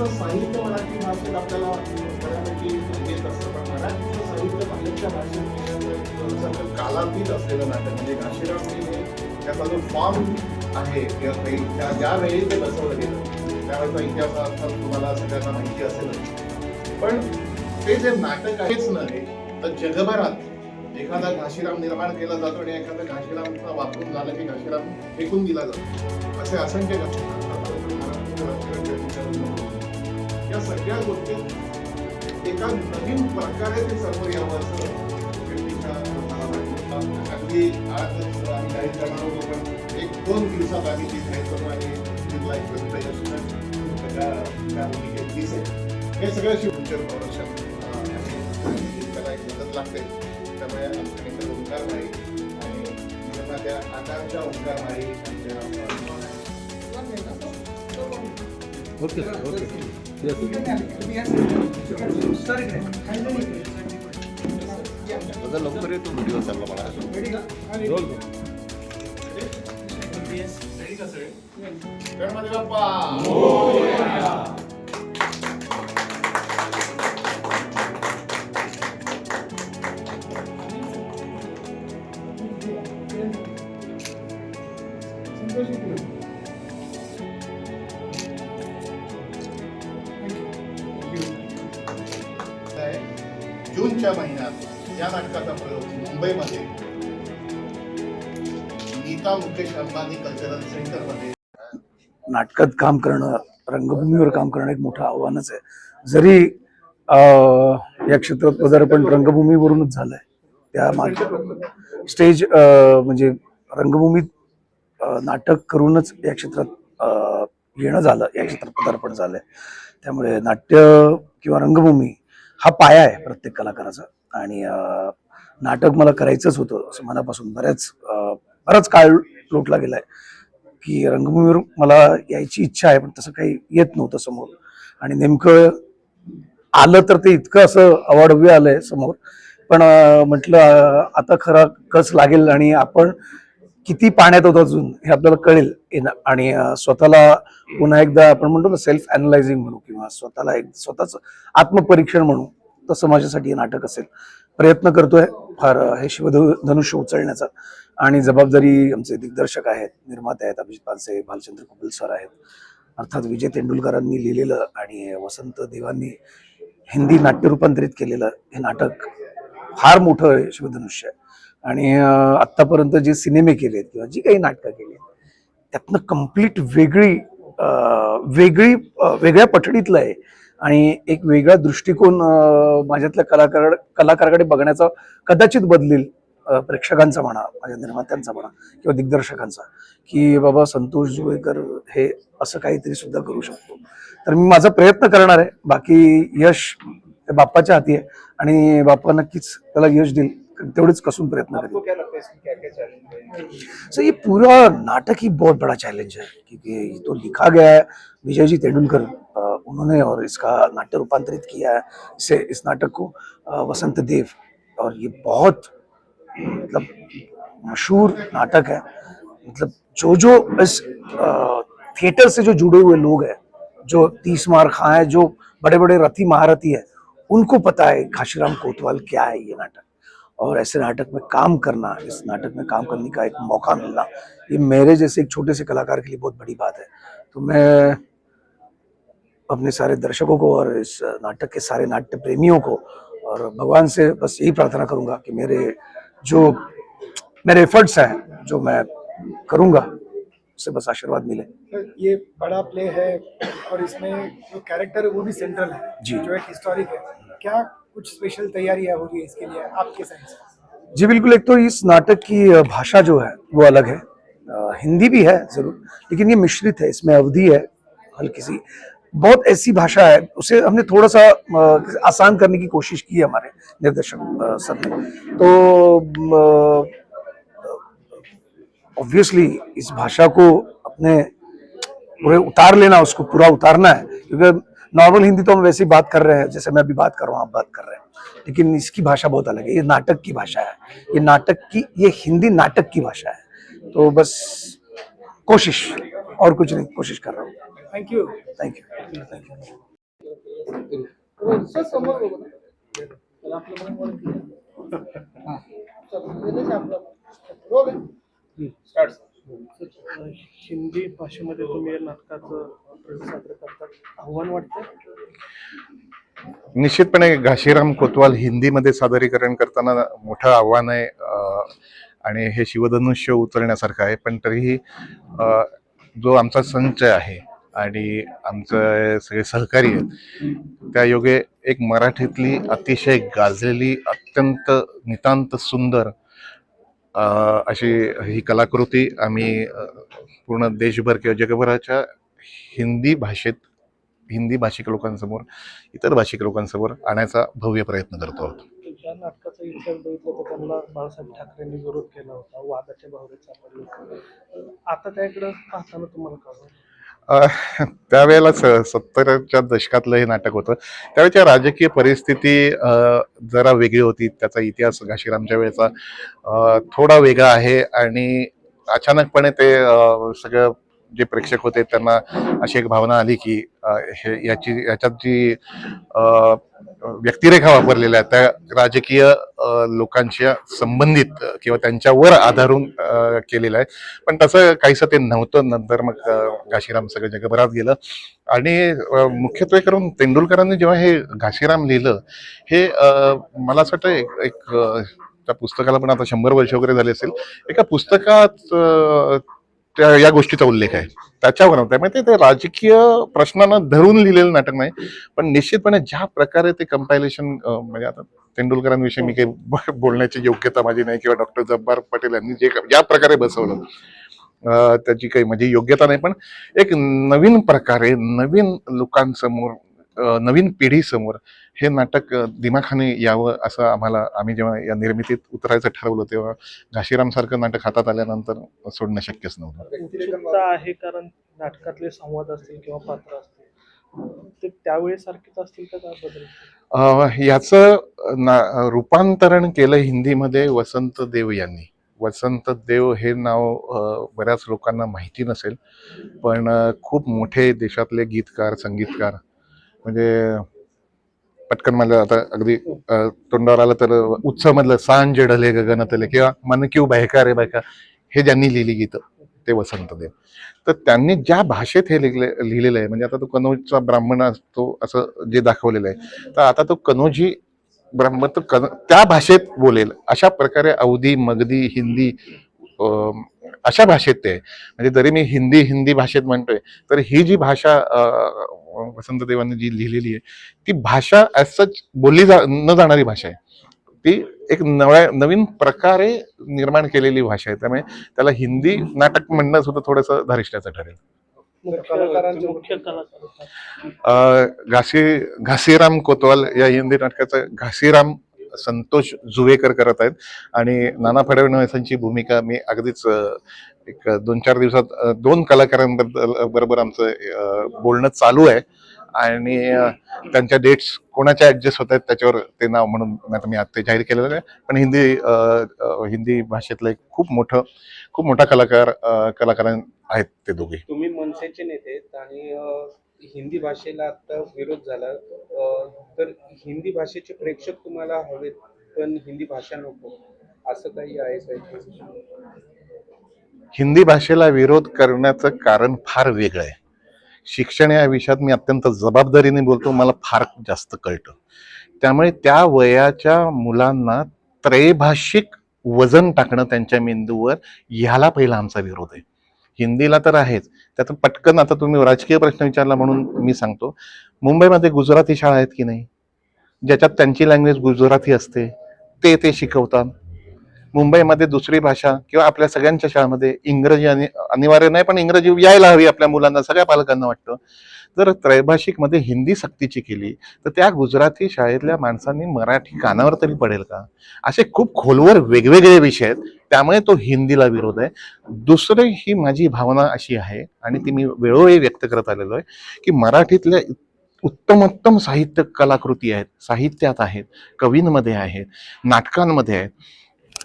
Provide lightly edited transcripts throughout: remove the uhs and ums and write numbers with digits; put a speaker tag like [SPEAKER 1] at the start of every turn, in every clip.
[SPEAKER 1] तसं साहित्य मराठी भाषेत आपल्याला बऱ्यापैकी येत असतं, पण मराठीचं साहित्य बाहेरच्या भाषेत कालातीत असलेलं नाटक म्हणजे घाशीराम हे त्याचा जो फॉर्म आहे किंवा काही ज्यावेळी ते बसवलं गेलं त्यावेळेचा इतिहास अर्थात तुम्हाला सगळ्यांना माहिती असेलच, पण ते जे नाटक आहेच नव्हे तर जगभरात एखादा घाशीराम निर्माण केला जातो आणि एखादा घाशीरामचा वापरून झाला की घाशीराम फेकून दिला जातो, असे असंख्य या सगळ्या गोष्टी एका नवीन प्रकारे ते समोर यावं असं अगदी आजच आम्ही काही करणार होतो, पण एक 2 दिवसात आम्ही ती घाई करू आणि हे सगळं फ्युचर प्रोडक्शन त्याला एक मदत लागते, त्यामुळे आमच्याकडे ओंकार भाई आणि त्या आकारच्या ओंकार भाई
[SPEAKER 2] ओके लवकर येतो व्हिडिओ चालला मला
[SPEAKER 1] गणपती बाप्पा जूनच्या महिन्यात या नाटकाचा प्रयोग मुंबईमध्ये नीता मुकेश अंबानी कल्चरल सेंटर मध्ये
[SPEAKER 3] नाटकात काम करणं, रंगभूमीवर काम करणं एक मोठं आव्हानच आहे. जरी या क्षेत्रात पदार्पण रंगभूमीवरूनच झालंय, त्या मागे स्टेज म्हणजे रंगभूमीत नाटक करूनच या क्षेत्रात येणं झालं, या क्षेत्रात पदार्पण झालंय. त्यामुळे नाट्य किंवा रंगभूमी हा पाया आहे प्रत्येक कलाकाराचा आणि नाटक मला करायचंच होतं असं मनापासून बराच काळ लोटला गेलाय की रंगभूमीवर मला यायची इच्छा आहे, पण तसं काही येत नव्हतं समोर आणि नेमकं आलं तर ते इतकं असं अवाढव्य आलंय समोर. पण म्हटलं आता खरा कस लागेल आणि आपण किती पाण्यात होतो अजून हे आपल्याला कळेल आणि स्वतःला पुन्हा एकदा आपण म्हणतो ना सेल्फ अॅनलायझिंग म्हणू किंवा स्वतःच आत्मपरीक्षण म्हणू, तसं माझ्यासाठी हे नाटक असेल. प्रयत्न करतोय फार हे शिवधनुष्य उचलण्याचा आणि जबाबदारी आमचे दिग्दर्शक आहेत, निर्माते आहेत, अभिजित पानसे, भालचंद्र कुबल सर आहेत, अर्थात विजय तेंडुलकरांनी लिहिलेलं आणि वसंत देवांनी हिंदी नाट्य रूपांतरित केलेलं हे नाटक फार मोठं आहे शिवधनुष्य. आणि आत्तापर्यंत जे सिनेमे केलेत किंवा जी काही नाटकं केली त्यातनं कम्प्लीट वेगळ्या पठडीतलं आहे आणि एक वेगळा दृष्टिकोन माझ्यातल्या कलाकाराकडे बघण्याचा कदाचित बदलेल प्रेक्षकांचा म्हणा, माझ्या निर्मात्यांचा म्हणा किंवा दिग्दर्शकांचा, की बाबा संतोष जुवेकर हे असं काहीतरी सुद्धा करू शकतो. तर मी माझा प्रयत्न करणार आहे, बाकी यश ते बाप्पाच्या हाती आहे आणि बाप्पा नक्कीच त्याला यश देईल, तेवढेच कसून प्रयत्न करें. सो ये पूरा नाटक ही बहुत बड़ा चैलेंज है क्योंकि तो लिखा गया है विजय जी तेंदुलकर उन्होंने और इसका नाट्य रूपांतरित किया है इस नाटक को वसंत देव, और ये बहुत मतलब मशहूर नाटक है. मतलब जो इस थिएटर से जो जुड़े हुए लोग हैं, जो 30 मार खां है, जो बड़े बड़े रथी महारथी है, उनको पता है घाशीराम कोतवाल क्या है ये नाटक. और ऐसे नाटक में काम करना, इस नाटक में काम करने का एक मौका मिलना, ये मेरे जैसे एक छोटे से कलाकार के लिए बहुत बड़ी बात है. तो मैं अपने सारे दर्शकों को और इस नाटक के सारे नाट्य प्रेमियों को और भगवान से बस यही प्रार्थना करूंगा कि मेरे एफर्ट्स हैं जो मैं करूंगा उससे बस आशीर्वाद मिले.
[SPEAKER 4] ये बड़ा प्ले है और इसमें जो कैरेक्टर है वो भी सेंट्रल है
[SPEAKER 3] जी,
[SPEAKER 4] जो एक हिस्टोरिक है. क्या कुछ स्पेशल तैयारियां हो रही है इसके लिए आपके साइड से?
[SPEAKER 3] जी बिल्कुल. एक तो इस नाटक की भाषा जो है वो अलग है, हिंदी भी है जरूर, लेकिन ये मिश्रित है. इसमें अवधी है हल्की सी, बहुत ऐसी भाषा है, उसे हमने थोड़ा सा आसान करने की कोशिश की है हमारे निर्देशक सर ने. तो ऑब्वियसली इस भाषा को अपने पूरे उतार लेना, उसको पूरा उतारना है, क्योंकि नॉर्मल हिंदी तो हम वैसे ही बात कर रहे हैं जैसे मैं अभी बात कर रहा हूँ, आप बात कर रहे हैं, लेकिन इसकी भाषा बहुत अलग है. ये नाटक की भाषा है, ये हिंदी नाटक की भाषा है. तो बस कोशिश, और कुछ नहीं, कोशिश कर रहा हूँ.
[SPEAKER 4] Thank you.
[SPEAKER 3] Thank you.
[SPEAKER 4] Hindi भाषेमध्ये तुम्ही या नाटकाचं प्रतिसाद करतात, आव्हान वाटतं?
[SPEAKER 2] निश्चितपणे घाशीराम कोतवाल हिंदीमध्ये सादरीकरण करताना मोठं आव्हान आहे आणि हे शिवधनुष्य उतरण्यासारखं आहे. पण तरीही जो आमचा संच आहे आणि आमचे सगळे सहकारी आहेत त्या योगे एक मराठीतली अतिशय गाजलेली अत्यंत नितांत सुंदर अशी ही कलाकृती आम्ही पूर्ण देशभर किंवा जगभराच्या हिंदी भाषिक लोकांसमोर, इतर भाषिक लोकांसमोर आणायचा भव्य प्रयत्न करतो आहोत.
[SPEAKER 4] ज्या नाटकाचा इतिहास बघितला तर त्यांना बाळासाहेब ठाकरेंनी विरोध केला होता, वादाच्या भावनेत सापडले. आता त्याकडे पाहताना तुम्हाला काय वाटतं?
[SPEAKER 2] त्यावेळेला 70च्या दशकातलं हे नाटक होतं. त्यावेळेच्या राजकीय परिस्थिती जरा वेगळी होती. त्याचा इतिहास घाशीरामच्या वेळेचा थोडा वेगळा आहे आणि अचानकपणे ते सगळं जे प्रेक्षक होते त्यांना अशी एक भावना आली की याच्यात जी व्यक्तिरेखा वापरलेल्या आहेत त्या राजकीय लोकांच्या संबंधित किंवा त्यांच्यावर आधारून केलेलं आहे. पण तसं काहीसं ते नव्हतं. नंतर मग घाशीराम सगळं जगभरात गेलं आणि मुख्यत्वे करून तेंडुलकरांनी जेव्हा हे घाशीराम लिहिलं हे मला असं वाटतं एक त्या पुस्तकाला पण आता 100 वर्ष वगैरे झाले असेल. एका पुस्तकात या गोष्टीचा उल्लेख आहे त्याच्यावर. त्यामुळे ते राजकीय प्रश्नांना धरून लिहिलेलं नाटक नाही. पण निश्चितपणे ज्या प्रकारे ते कंपायलेशन म्हणजे आता तेंडुलकरांविषयी मी काही बोलण्याची योग्यता माझी नाही किंवा डॉक्टर जब्बार पटेल यांनी जे ज्या प्रकारे बसवलं त्याची काही माझी योग्यता नाही. पण एक नवीन प्रकारे नवीन लोकांसमोर नवीन पिढीसमोर हे नाटक दिमाखाने यावं असं आम्ही जेव्हा या निर्मितीत उतरायचं ठरवलं तेव्हा घाशीराम सारखं नाटक हातात आल्यानंतर सोडणं शक्यच नव्हतं.
[SPEAKER 4] उत्सुकता आहे कारण नाटकातले संवाद असतील किंवा पात्र असतील ते त्यावेळी सारखेच असतील का काय बदल?
[SPEAKER 2] याचं रूपांतरण केलं हिंदीमध्ये वसंत देव यांनी. वसंत देव हे नाव बऱ्याच लोकांना माहिती नसेल पण खूप मोठे देशातले गीतकार संगीतकार म्हणजे पटकन मला आता अगदी तोंडावर आलं तर उत्सव मधलं सांज ढले गगनतले किंवा मन क्यू बहका रे बहका हे ज्यांनी लिहिली गीतं ते वसंत देव. तर त्यांनी ज्या भाषेत हे लिहिलेलं आहे म्हणजे आता तो कनौजचा ब्राह्मण असतो असं जे दाखवलेलं आहे तर आता तो कनौजी ब्राह्मण तर त्या भाषेत बोलेल अशा प्रकारे अवधी मगधी हिंदी अशा भाषेत ते म्हणजे जरी मी हिंदी भाषेत म्हणतोय तर ही जी भाषा वसंत देवांनी जी लिहिलेली आहे ती भाषा ॲज सच बोलली न जाणारी भाषा आहे. ती एक नवीन प्रकारे निर्माण केलेली भाषा आहे. त्यामुळे त्याला हिंदी नाटक म्हणणं सुद्धा थोडंसं धारिष्ट्याचं ठरेल.
[SPEAKER 4] मुख्य कलाकार
[SPEAKER 2] घासीराम कोतवाल या हिंदी नाटकाचा घासीराम संतोष जुवेकर करत आहेत आणि नाना फडणवीसांची भूमिका मी अगदीच एक 2-4 दिवसात 2 कलाकारांबरोबर आमचं बोलणं चालू आहे आणि त्यांच्या डेट्स कोणाच्या ऍडजस्ट होत आहेत त्याच्यावर ते नाव म्हणून मी आता जाहीर केलेलं आहे. पण हिंदी भाषेतलं एक खूप मोठा कलाकार आहेत ते दोघे.
[SPEAKER 5] तुम्ही मनसेचे नेते आणि हिंदी भाषेला आता विरोध झाला तर हिंदी भाषेचे प्रेक्षक तुम्हाला हवेत पण हिंदी भाषा नको असं काही आहे का?
[SPEAKER 2] हिंदी भाषेला विरोध करण्याचं कारण फार वेगळं आहे. शिक्षण या विषयात मी अत्यंत जबाबदारीने बोलतो. मला फार जास्त कळतं. त्यामुळे त्या वयाच्या मुलांना त्रैभाषिक वजन टाकणं त्यांच्या मेंदूवर ह्याला पहिला आमचा विरोध आहे. हिंदीला तर आहेच. त्यात पटकन आता तुम्ही राजकीय प्रश्न विचारला म्हणून मी सांगतो. मुंबईमध्ये गुजराती शाळा आहेत की नाही ज्याच्यात त्यांची लँग्वेज गुजराती असते ते शिकवतात. मुंबईमध्ये दुसरी भाषा किंवा आपल्या सगळ्यांच्या शाळांमध्ये इंग्रजी अनिवार्य नाही पण इंग्रजी यायला हवी आपल्या मुलांना सगळ्या पालकांना वाटतं. जर त्रैभाषिक मध्ये हिंदी सक्तीची केली तर त्या गुजराती शाळेतल्या माणसांनी मराठी कानावर तरी पडेल का? असे खूप खोलवर वेगवेगळे विषय आहेत. त्यामुळे तो हिंदीला विरोध आहे. दुसरी ही माझी भावना अशी आहे आणि ती मी वेळोवेळी व्यक्त करत आलेलो आहे की मराठीतल्या उत्तमोत्तम साहित्य कलाकृती आहेत, साहित्यात आहेत, कवींमध्ये आहेत, नाटकांमध्ये आहेत.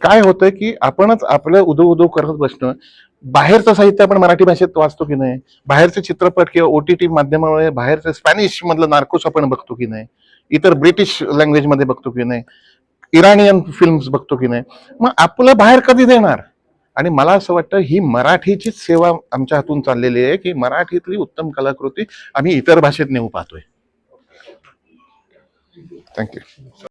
[SPEAKER 2] काय होतं की आपणच आपलं उदो करत बसणं बाहेरचं साहित्य आपण मराठी भाषेत वाचतो की नाही, बाहेरचे चित्रपट किंवा OTT माध्यमामुळे बाहेरचे स्पॅनिश मधलं नार्कोस आपण बघतो की नाही, इतर ब्रिटिश लँग्वेज मध्ये बघतो की नाही, इराणियन फिल्म्स बघतो की नाही, मग आपलं बाहेर कधी देणार? आणि मला असं वाटतं ही मराठीचीच सेवा आमच्या हातून चाललेली आहे की मराठीतली उत्तम कलाकृती आम्ही इतर भाषेत नेऊ पाहतोय. थँक्यू.